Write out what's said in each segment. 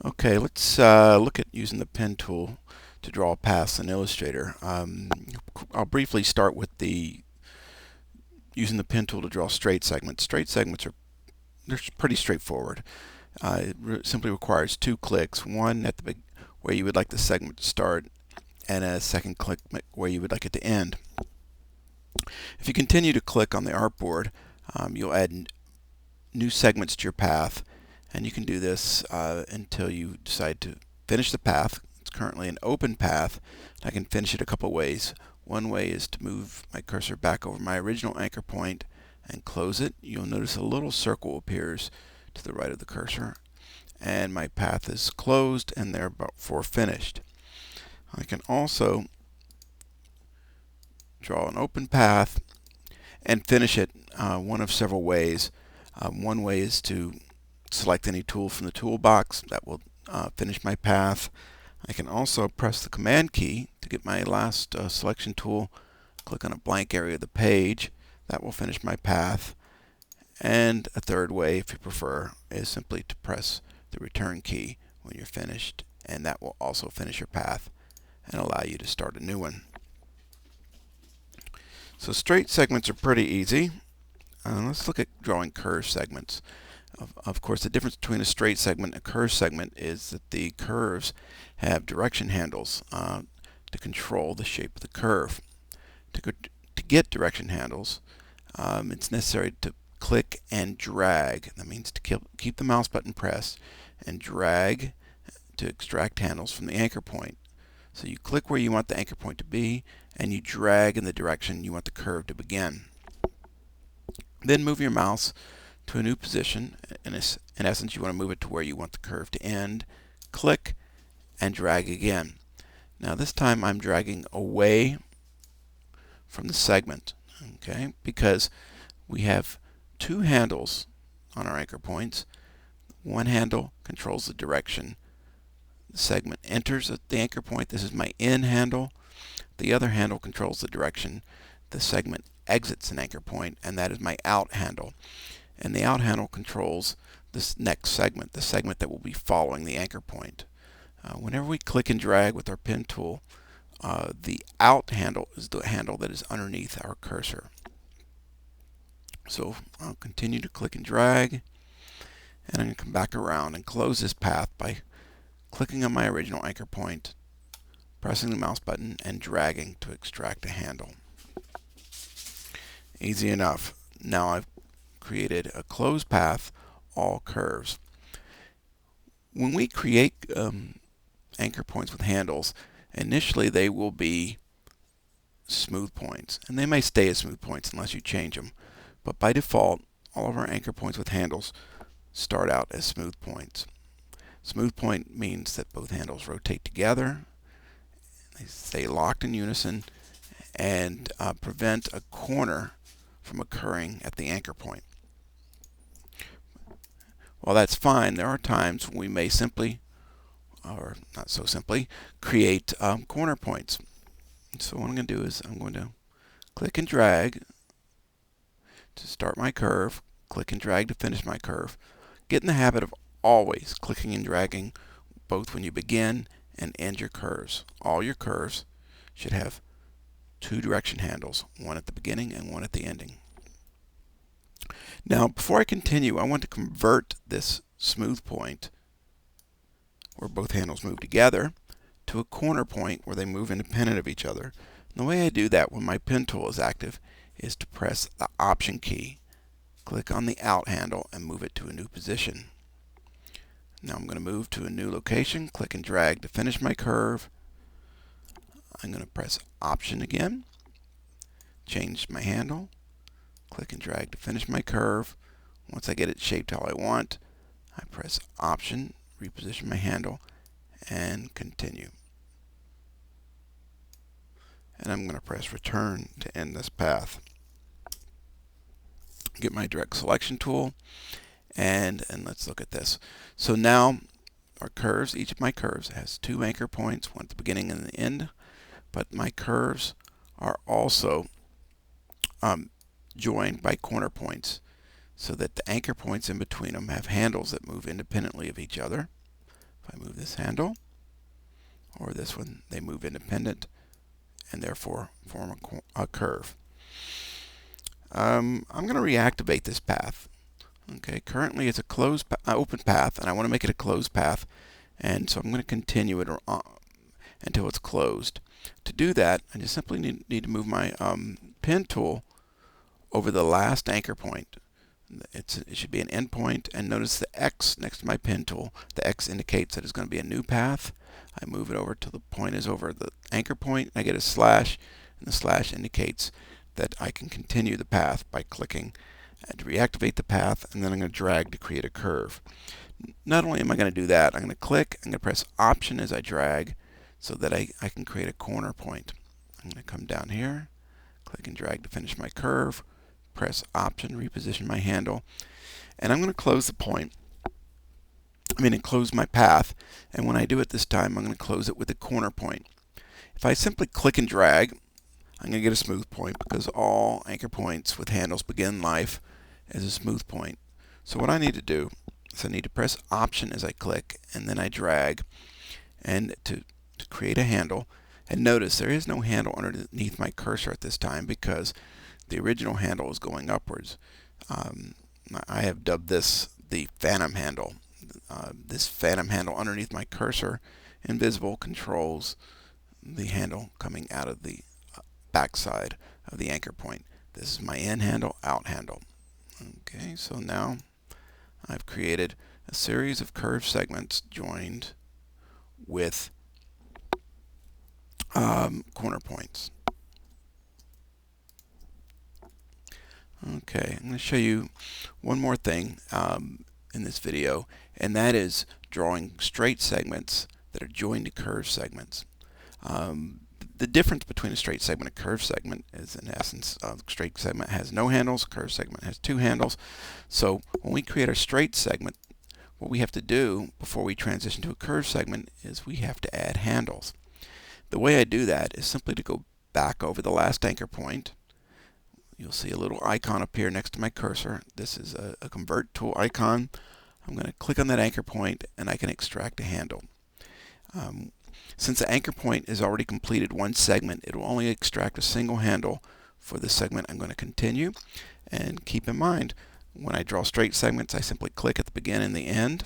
Okay, let's look at using the pen tool to draw paths in Illustrator. I'll briefly start with using the pen tool to draw straight segments. Straight segments they're pretty straightforward. It simply requires two clicks, one at the where you would like the segment to start, and a second click where you would like it to end. If you continue to click on the artboard, you'll add new segments to your path, and you can do this until you decide to finish the path. It's currently an open path. I can finish it a couple ways. One way is to move my cursor back over my original anchor point and close it. You'll notice a little circle appears to the right of the cursor, and my path is closed and therefore finished. I can also draw an open path and finish it one of several ways. One way is to select any tool from the toolbox. That will finish my path. I can also press the Command key to get my last selection tool, click on a blank area of the page. That will finish my path. And a third way, if you prefer, is simply to press the Return key when you're finished, and that will also finish your path and allow you to start a new one. So straight segments are pretty easy. Let's look at drawing curved segments. Of course, the difference between a straight segment and a curved segment is that the curves have direction handles to control the shape of the curve. To get direction handles, it's necessary to click and drag. That means to keep the mouse button pressed and drag to extract handles from the anchor point. So you click where you want the anchor point to be, and you drag in the direction you want the curve to begin. Then move your mouse to a new position. In essence, you want to move it to where you want the curve to end. Click and drag again. Now this time I'm dragging away from the segment, okay, because we have two handles on our anchor points. One handle controls the direction the segment enters at the anchor point. This is my in handle. The other handle controls the direction the segment exits an anchor point, and that is my out handle. And the out handle controls this next segment, the segment that will be following the anchor point. Whenever we click and drag with our pen tool, the out handle is the handle that is underneath our cursor. So I'll continue to click and drag, and I'm going to come back around and close this path by clicking on my original anchor point, pressing the mouse button, and dragging to extract a handle. Easy enough. Now I've created a closed path, all curves. When we create anchor points with handles, initially they will be smooth points, and they may stay as smooth points unless you change them. But by default, all of our anchor points with handles start out as smooth points. Smooth point means that both handles rotate together, they stay locked in unison, and prevent a corner from occurring at the anchor point. While that's fine, there are times when we may simply, or not so simply, create corner points. So what I'm going to do is I'm going to click and drag to start my curve, click and drag to finish my curve. Get in the habit of always clicking and dragging both when you begin and end your curves. All your curves should have two direction handles, one at the beginning and one at the ending. Now, before I continue, I want to convert this smooth point, where both handles move together, to a corner point where they move independent of each other. And the way I do that when my pen tool is active is to press the Option key, click on the out handle, and move it to a new position. Now I'm going to move to a new location, click and drag to finish my curve. I'm going to press Option again, change my handle, click and drag to finish my curve. Once I get it shaped how I want, I press Option, reposition my handle, and continue. And I'm going to press Return to end this path. Get my direct selection tool, and let's look at this. So now our curves, each of my curves has two anchor points, one at the beginning and the end, but my curves are also joined by corner points, so that the anchor points in between them have handles that move independently of each other. If I move this handle, or this one, they move independent and therefore form a curve. I'm going to reactivate this path. Okay, currently it's a closed, open path, and I want to make it a closed path, and so I'm going to continue it until it's closed. To do that, I just simply need to move my pen tool over the last anchor point. It should be an endpoint, and notice the X next to my pen tool. The X indicates that it's going to be a new path. I move it over till the point is over the anchor point. I get a slash, and the slash indicates that I can continue the path by clicking to reactivate the path, and then I'm going to drag to create a curve. Not only am I going to do that, I'm going to click, I'm going to press Option as I drag so that I can create a corner point. I'm going to come down here, click and drag to finish my curve, press Option, reposition my handle, and I'm going to close the point. Close my path, and when I do it this time, I'm going to close it with a corner point. If I simply click and drag, I'm going to get a smooth point because all anchor points with handles begin life as a smooth point. So what I need to do is I need to press Option as I click, and then I drag and to create a handle. And notice there is no handle underneath my cursor at this time because the original handle is going upwards. I have dubbed this the phantom handle. This phantom handle underneath my cursor, invisible, controls the handle coming out of the backside of the anchor point. This is my in handle, out handle. Okay, so now I've created a series of curved segments joined with corner points. Okay, I'm going to show you one more thing in this video, and that is drawing straight segments that are joined to curved segments. The difference between a straight segment and a curved segment is, in essence, a straight segment has no handles, a curved segment has two handles. So when we create a straight segment, what we have to do before we transition to a curved segment is we have to add handles. The way I do that is simply to go back over the last anchor point. You'll see a little icon appear next to my cursor. This is a convert tool icon. I'm going to click on that anchor point, and I can extract a handle. Since the anchor point is already completed one segment, it will only extract a single handle for the segment I'm going to continue. And keep in mind, when I draw straight segments, I simply click at the beginning and the end.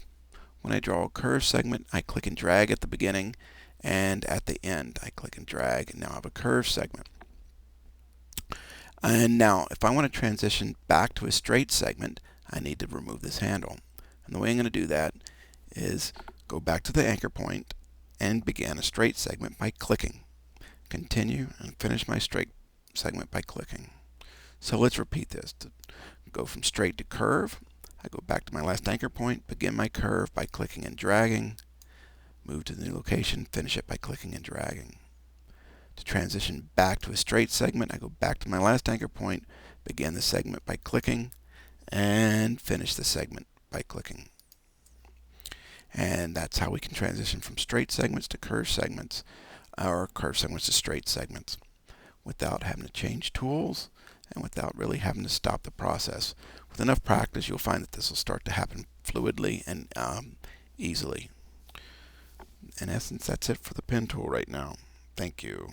When I draw a curved segment, I click and drag at the beginning, and at the end, I click and drag, and now I have a curved segment. And now, if I want to transition back to a straight segment, I need to remove this handle. And the way I'm going to do that is go back to the anchor point and begin a straight segment by clicking. Continue and finish my straight segment by clicking. So let's repeat this. To go from straight to curve, I go back to my last anchor point, begin my curve by clicking and dragging, move to the new location, finish it by clicking and dragging. To transition back to a straight segment, I go back to my last anchor point, begin the segment by clicking, and finish the segment by clicking. And that's how we can transition from straight segments to curved segments, or curved segments to straight segments, without having to change tools and without really having to stop the process. With enough practice, you'll find that this will start to happen fluidly and easily. In essence, that's it for the pen tool right now. Thank you.